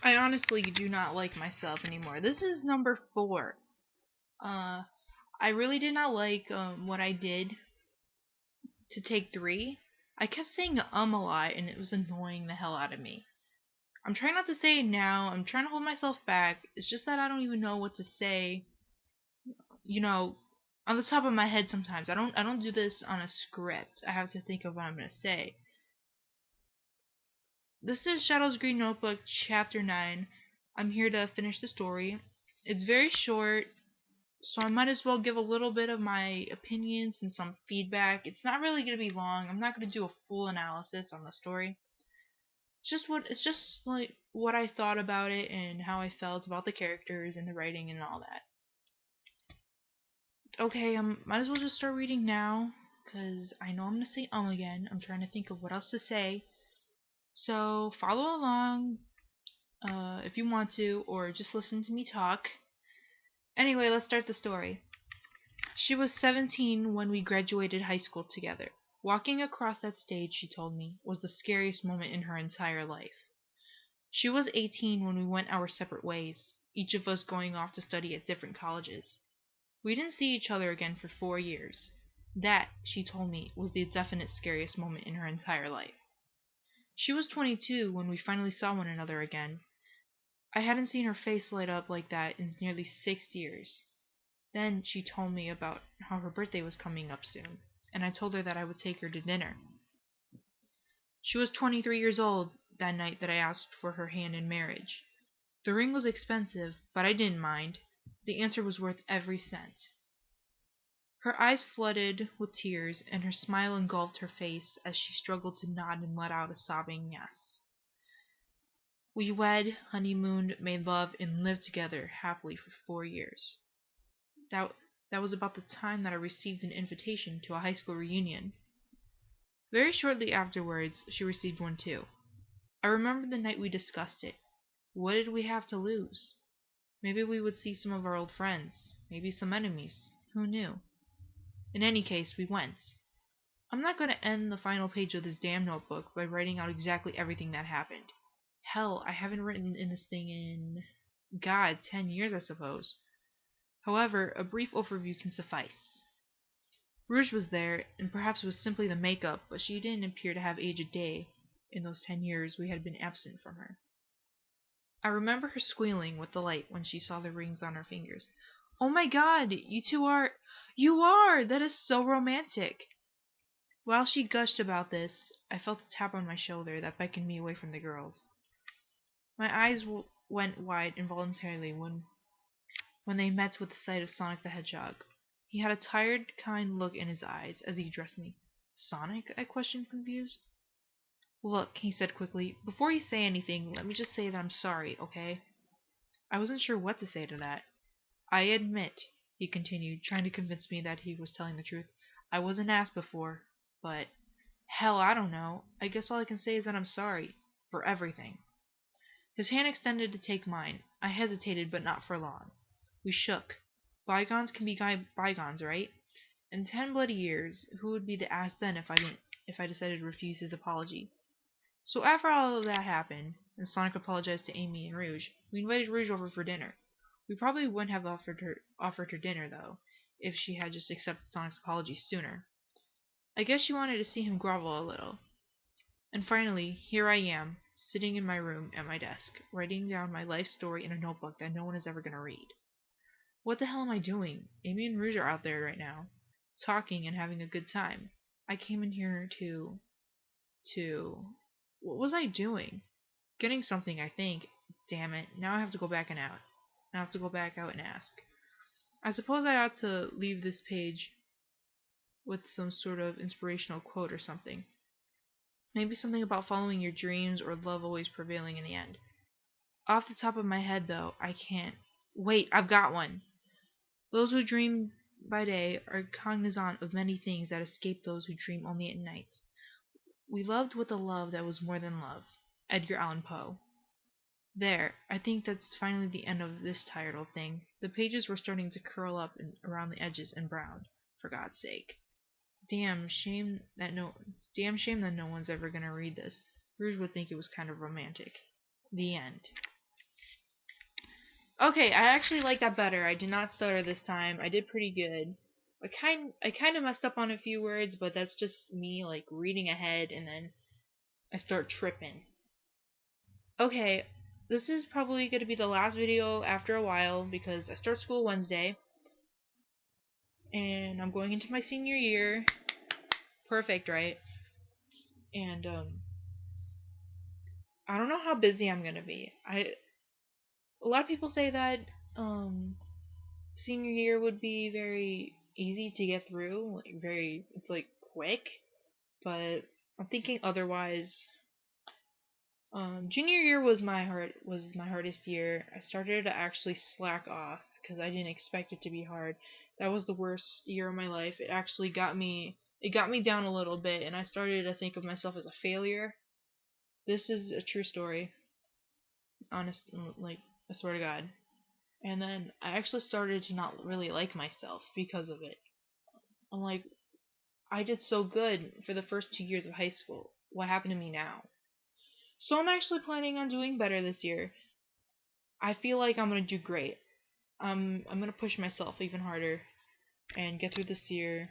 I honestly do not like myself anymore. This is number 4. Uh, I really did not like what I did to take 3. I kept saying a lot, and it was annoying the hell out of me. I'm trying not to say it now. I'm trying to hold myself back. It's just that I don't even know what to say. You know, on the top of my head sometimes. I don't do this on a script. I have to think of what I'm gonna say. This is Shadow's Green Notebook, Chapter 9. I'm here to finish the story. It's very short, so I might as well give a little bit of my opinions and some feedback. It's not really going to be long. I'm not going to do a full analysis on the story. It's just like what I thought about it and how I felt about the characters and the writing and all that. Okay, might as well just start reading now, cuz I know I'm going to say again. I'm trying to think of what else to say. So, follow along if you want to, or just listen to me talk. Anyway, let's start the story. She was 17 when we graduated high school together. Walking across that stage, she told me, was the scariest moment in her entire life. She was 18 when we went our separate ways, each of us going off to study at different colleges. We didn't see each other again for 4 years. That, she told me, was the definite scariest moment in her entire life. She was 22 when we finally saw one another again. I hadn't seen her face light up like that in nearly 6 years. Then she told me about how her birthday was coming up soon, and I told her that I would take her to dinner. She was 23 years old that night that I asked for her hand in marriage. The ring was expensive, but I didn't mind. The answer was worth every cent. Her eyes flooded with tears, and her smile engulfed her face as she struggled to nod and let out a sobbing yes. We wed, honeymooned, made love, and lived together happily for 4 years. That was about the time that I received an invitation to a high school reunion. Very shortly afterwards, she received one too. I remember the night we discussed it. What did we have to lose? Maybe we would see some of our old friends, maybe some enemies. Who knew? In any case, we went. I'm not going to end the final page of this damn notebook by writing out exactly everything that happened. Hell, I haven't written in this thing in, 10 years, I suppose. However, a brief overview can suffice. Rouge was there, and perhaps it was simply the makeup, but she didn't appear to have aged a day in those 10 years we had been absent from her. I remember her squealing with delight when she saw the rings on her fingers. "Oh my God, you two are... You are! That is so romantic!" While she gushed about this, I felt a tap on my shoulder that beckoned me away from the girls. My eyes went wide involuntarily when they met with the sight of Sonic the Hedgehog. He had a tired, kind look in his eyes as he addressed me. "Sonic?" I questioned, confused. "Look," he said quickly, "before you say anything, let me just say that I'm sorry, okay?" I wasn't sure what to say to that. "I admit," he continued, trying to convince me that he was telling the truth, "I was an ass before, but... hell, I don't know. I guess all I can say is that I'm sorry. For everything." His hand extended to take mine. I hesitated, but not for long. We shook. Bygones can be bygones, right? In 10 bloody years, who would be the ass then if I decided to refuse his apology? So after all of that happened, and Sonic apologized to Amy and Rouge, we invited Rouge over for dinner. We probably wouldn't have offered her dinner though, if she had just accepted Sonic's apology sooner. I guess she wanted to see him grovel a little. And finally, here I am, sitting in my room at my desk, writing down my life story in a notebook that no one is ever going to read. What the hell am I doing? Amy and Rouge are out there right now, talking and having a good time. I came in here to... What was I doing? Getting something, I think. Damn it, now I have to go back and out. Now I have to go back out and ask. I suppose I ought to leave this page with some sort of inspirational quote or something. Maybe something about following your dreams or love always prevailing in the end. Off the top of my head, though, I can't. Wait, I've got one! Those who dream by day are cognizant of many things that escape those who dream only at night. We loved with a love that was more than love. Edgar Allan Poe. There, I think that's finally the end of this tired old thing. The pages were starting to curl up around the edges and brown. For God's sake. Damn shame that no one's ever gonna read this. Rouge would think it was kind of romantic. The end. Okay, I actually like that better. I did not stutter this time. I did pretty good. I kind of messed up on a few words, but that's just me like reading ahead and then I start tripping. Okay, this is probably going to be the last video after a while because I start school Wednesday and I'm going into my senior year. Perfect, right? And I don't know how busy I'm going to be. A lot of people say that um senior year would be very easy to get through, like it's like quick, but I'm thinking otherwise. Junior year was my hardest year. I started to actually slack off because I didn't expect it to be hard. That was the worst year of my life. It got me down a little bit, and I started to think of myself as a failure. This is a true story, honest, like I swear to God. And then I actually started to not really like myself because of it. I'm like, I did so good for the first 2 years of high school. What happened to me now? So I'm actually planning on doing better this year. I feel like I'm gonna do great. I'm gonna push myself even harder and get through this year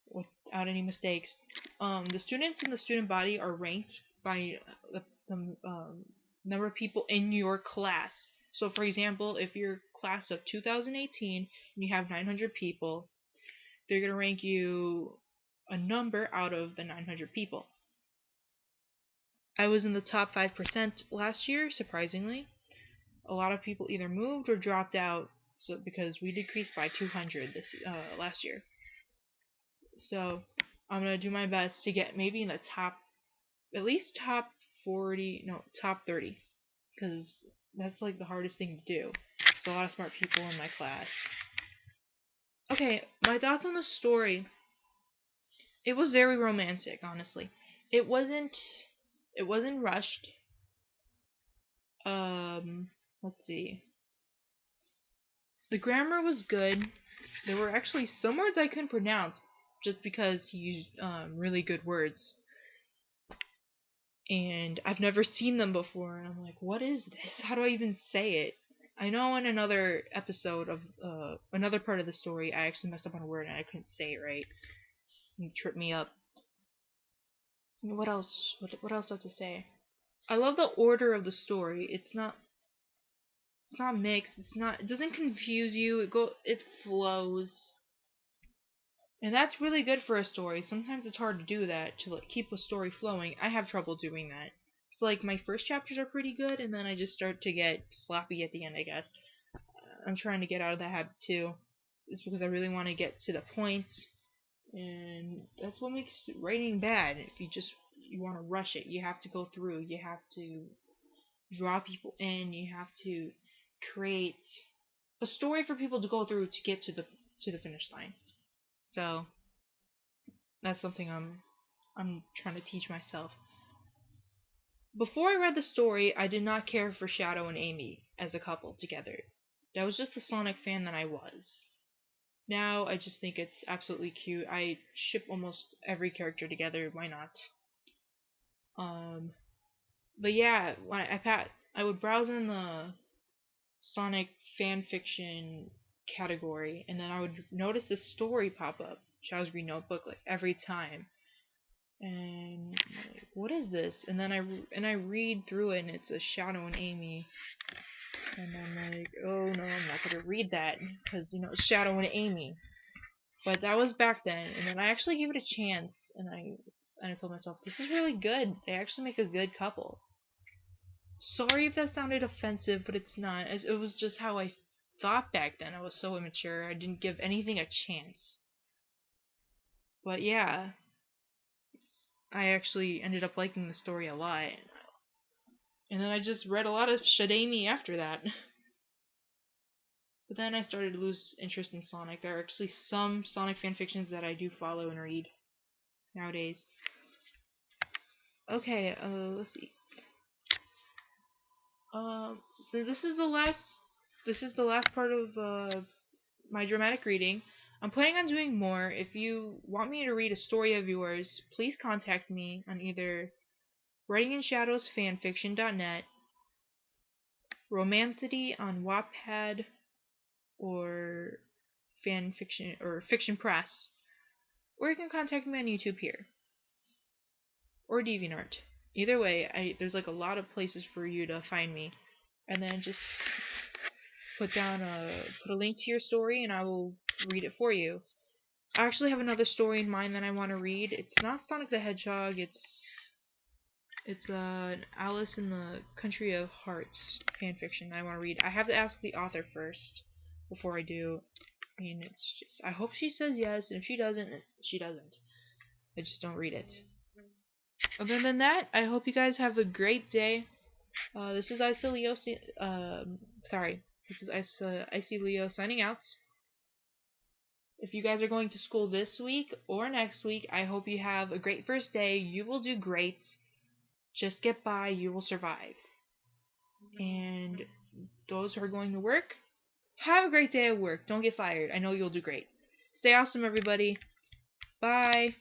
without any mistakes. The students in the student body are ranked by the number of people in your class. So, for example, if you're class of 2018 and you have 900 people, they're gonna rank you a number out of the 900 people. I was in the top 5% last year, surprisingly. A lot of people either moved or dropped out, so because we decreased by 200 this last year. So I'm gonna do my best to get maybe in the top, at least top 40, no, top 30, because that's like the hardest thing to do. There's a lot of smart people in my class. Okay, my thoughts on the story. It was very romantic, honestly. It wasn't. It wasn't rushed. Let's see. The grammar was good. There were actually some words I couldn't pronounce just because he used really good words. And I've never seen them before, and I'm like, what is this? How do I even say it? I know in another episode of another part of the story, I actually messed up on a word and I couldn't say it right. It tripped me up. What else? What else do I have to say? I love the order of the story. It's not mixed. It doesn't confuse you. It flows. And that's really good for a story. Sometimes it's hard to do that, to like keep a story flowing. I have trouble doing that. It's like my first chapters are pretty good, and then I just start to get sloppy at the end, I guess. I'm trying to get out of that habit too. It's because I really want to get to the points, and that's what makes writing bad. If you want to rush it, you have to go through. You have to draw people in. You have to create a story for people to go through to get to the finish line. So that's something I'm trying to teach myself. Before I read the story, I did not care for Shadow and Amy as a couple together. That was just the Sonic fan that I was. Now I just think it's absolutely cute. I ship almost every character together. Why not? But yeah, when I would browse in the Sonic fan fiction category, and then I would notice this story pop up, Shadow's Green Notebook, like every time. And I'm like, what is this? And then I read through it, and it's a Shadow and Amy, and I'm like, oh no, I'm not gonna read that because it's Shadow and Amy. But that was back then, and then I actually gave it a chance, and I told myself this is really good. They actually make a good couple. Sorry if that sounded offensive, but it's not. It was just how I thought back then. I was so immature. I didn't give anything a chance. But yeah, I actually ended up liking the story a lot. And then I just read a lot of Shadami after that. But then I started to lose interest in Sonic. There are actually some Sonic fanfictions that I do follow and read nowadays. Okay, let's see. So this is the last part of my dramatic reading. I'm planning on doing more. If you want me to read a story of yours, please contact me on either writinginshadowsfanfiction.net Romancity on Wattpad or fan fiction or Fiction Press, or you can contact me on YouTube here or DeviantArt. Either way, there's like a lot of places for you to find me, and then just put a link to your story, and I will read it for you. I actually have another story in mind that I want to read. It's not Sonic the Hedgehog. It's Alice in the Country of Hearts fanfiction that I want to read. I have to ask the author first before I do. I mean, it's just, I hope she says yes, and if she doesn't, she doesn't. I just don't read it. Other than that, I hope you guys have a great day. This is Icy Leo. This is Icy Leo signing out. If you guys are going to school this week or next week, I hope you have a great first day. You will do great. Just get by. You will survive. And those who are going to work, have a great day at work. Don't get fired. I know you'll do great. Stay awesome, everybody. Bye.